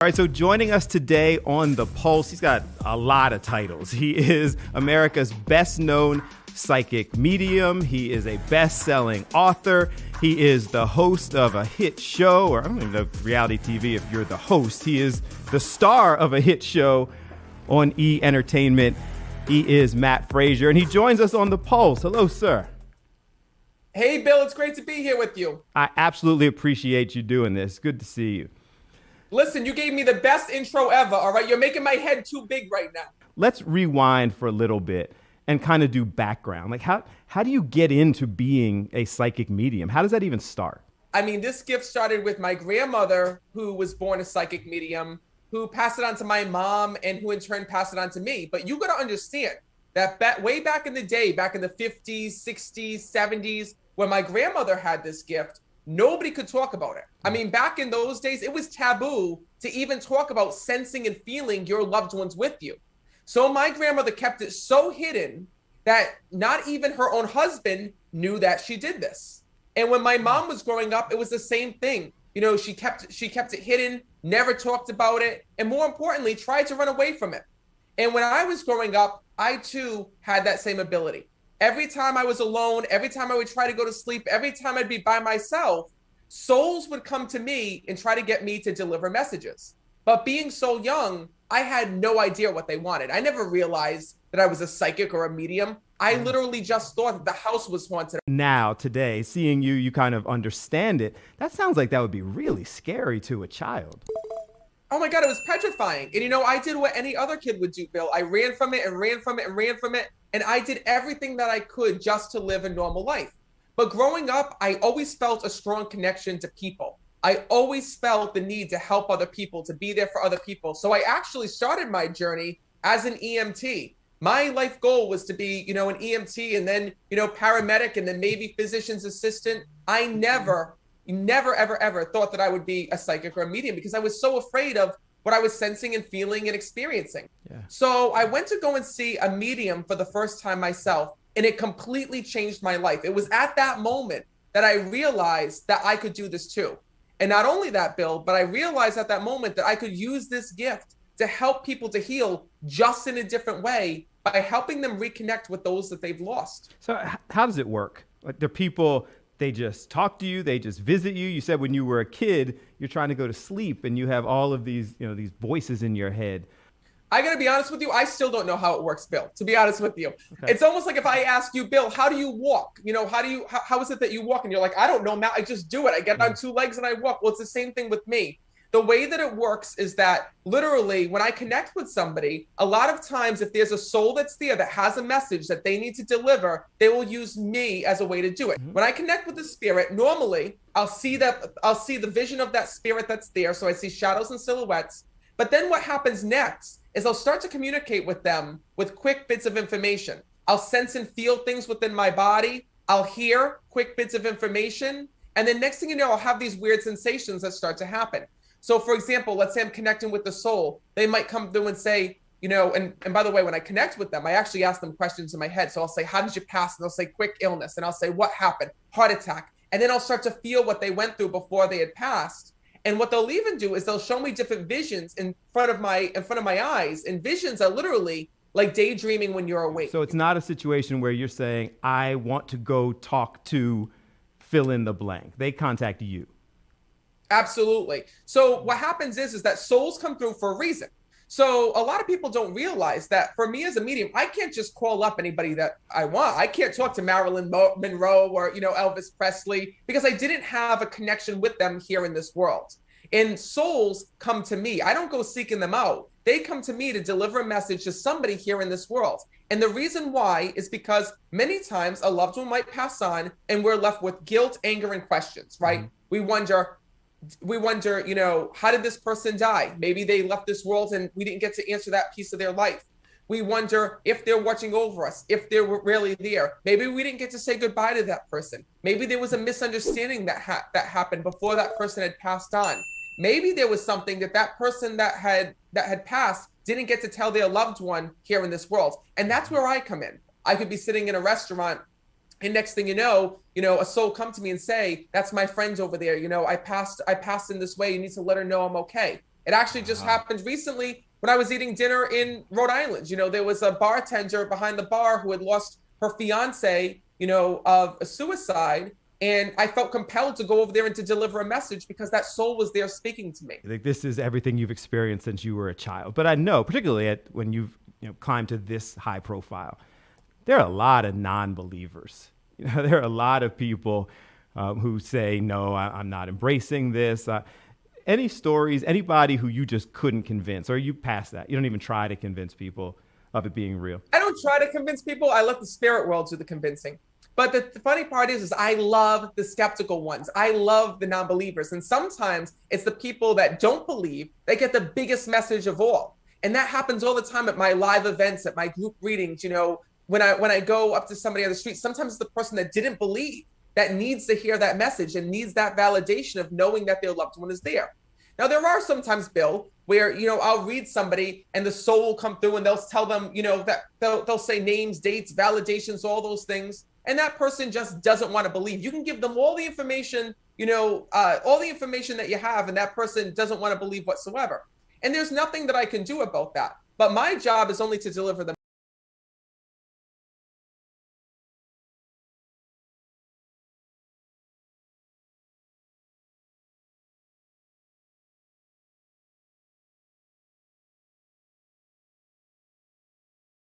All right, so joining us today on The Pulse, he's got a lot of titles. He is America's best-known psychic medium. He is a best-selling author. He is the host of a hit show, or I don't even know reality TV if you're the host. He is the star of a hit show on E! Entertainment. He is Matt Fraser, and he joins us on The Pulse. Hello, sir. Hey, Bill, it's great to be here with you. I absolutely appreciate you doing this. Good to see you. Listen, you gave me the best intro ever, all right? You're making my head too big right now. Let's rewind for a little bit and kind of do background. Like, how do you get into being a psychic medium? How does that even start? I mean, this gift started with my grandmother, who was born a psychic medium, who passed it on to my mom, and who in turn passed it on to me. But you got to understand that way back in the day, back in the 50s, 60s, 70s, when my grandmother had this gift, nobody could talk about it. I mean, back in those days, it was taboo to even talk about sensing and feeling your loved ones with you. So my grandmother kept it so hidden that not even her own husband knew that she did this. And when my mom was growing up, it was the same thing. You know, she kept it hidden, never talked about it, and more importantly, tried to run away from it. And when I was growing up, I too had that same ability. Every time I was alone, every time I would try to go to sleep, every time I'd be by myself, souls would come to me and try to get me to deliver messages. But being so young, I had no idea what they wanted. I never realized that I was a psychic or a medium. I literally just thought that the house was haunted. Now, today, seeing you kind of understand it, that sounds like that would be really scary to a child. Oh my God, it was petrifying. And you know, I did what any other kid would do, Bill. I ran from it and ran from it and ran from it. And I did everything that I could just to live a normal life. But growing up, I always felt a strong connection to people. I always felt the need to help other people, to be there for other people. So I actually started my journey as an EMT. My life goal was to be, you know, an EMT and then, you know, paramedic and then maybe physician's assistant. I never, ever thought that I would be a psychic or a medium because I was so afraid of what I was sensing and feeling and experiencing. Yeah. So I went to go and see a medium for the first time myself, and it completely changed my life. It was at that moment that I realized that I could do this too. And not only that, Bill, but I realized at that moment that I could use this gift to help people to heal just in a different way by helping them reconnect with those that they've lost. So how does it work? Like, the people, they just talk to you, they just visit you. You said when you were a kid, you're trying to go to sleep and you have all of these, you know, these voices in your head. I got to be honest with you, I still don't know how it works, Bill, to be honest with you. Okay. It's almost like if I ask you, Bill, how do you walk? You know, how is it that you walk? And you're like, I don't know, Matt, I just do it. I get on two legs and I walk. Well, it's the same thing with me. The way that it works is that literally when I connect with somebody, a lot of times if there's a soul that's there that has a message that they need to deliver, they will use me as a way to do it. When I connect with the spirit, normally I'll see the vision of that spirit that's there. So I see shadows and silhouettes. But then what happens next is I'll start to communicate with them with quick bits of information. I'll sense and feel things within my body. I'll hear quick bits of information. And then next thing you know, I'll have these weird sensations that start to happen. So for example, let's say I'm connecting with the soul. They might come through and say, you know, and by the way, when I connect with them, I actually ask them questions in my head. So I'll say, how did you pass? And they'll say quick illness. And I'll say, what happened? Heart attack. And then I'll start to feel what they went through before they had passed. And what they'll even do is they'll show me different visions in front of my eyes. And visions are literally like daydreaming when you're awake. So it's not a situation where you're saying, I want to go talk to fill in the blank. They contact you. Absolutely. So what happens is that souls come through for a reason. So a lot of people don't realize that for me as a medium, I can't just call up anybody that I want. I can't talk to Marilyn Monroe or, you know, Elvis Presley because I didn't have a connection with them here in this world. And souls come to me. I don't go seeking them out. They come to me to deliver a message to somebody here in this world. And the reason why is because many times a loved one might pass on and we're left with guilt, anger, and questions, right? Mm-hmm. We wonder, you know, how did this person die? Maybe they left this world and we didn't get to answer that piece of their life. We wonder if they're watching over us, if they're really there. Maybe we didn't get to say goodbye to that person. Maybe there was a misunderstanding that happened before that person had passed on. Maybe there was something that person that had passed didn't get to tell their loved one here in this world. And that's where I come in. I could be sitting in a restaurant and next thing you know, a soul come to me and say, that's my friend over there. You know, I passed in this way. You need to let her know I'm okay. It actually just happened recently when I was eating dinner in Rhode Island. You know, there was a bartender behind the bar who had lost her fiance, you know, of a suicide. And I felt compelled to go over there and to deliver a message because that soul was there speaking to me. Like, this is everything you've experienced since you were a child. But I know, particularly when you've climbed to this high profile, there are a lot of non-believers. You know, there are a lot of people who say, no, I'm not embracing this. Any stories, anybody who you just couldn't convince, or you past that? You don't even try to convince people of it being real? I don't try to convince people. I let the spirit world do the convincing. But the funny part is I love the skeptical ones. I love the non-believers. And sometimes it's the people that don't believe that get the biggest message of all. And that happens all the time at my live events, at my group readings. You know, when I go up to somebody on the street, sometimes it's the person that didn't believe that needs to hear that message and needs that validation of knowing that their loved one is there. Now, there are sometimes, Bill, where, you know, I'll read somebody and the soul will come through and they'll tell them, you know, that they'll say names, dates, validations, all those things. And that person just doesn't want to believe. You can give them all the information, you know, all the information that you have, and that person doesn't want to believe whatsoever. And there's nothing that I can do about that. But my job is only to deliver the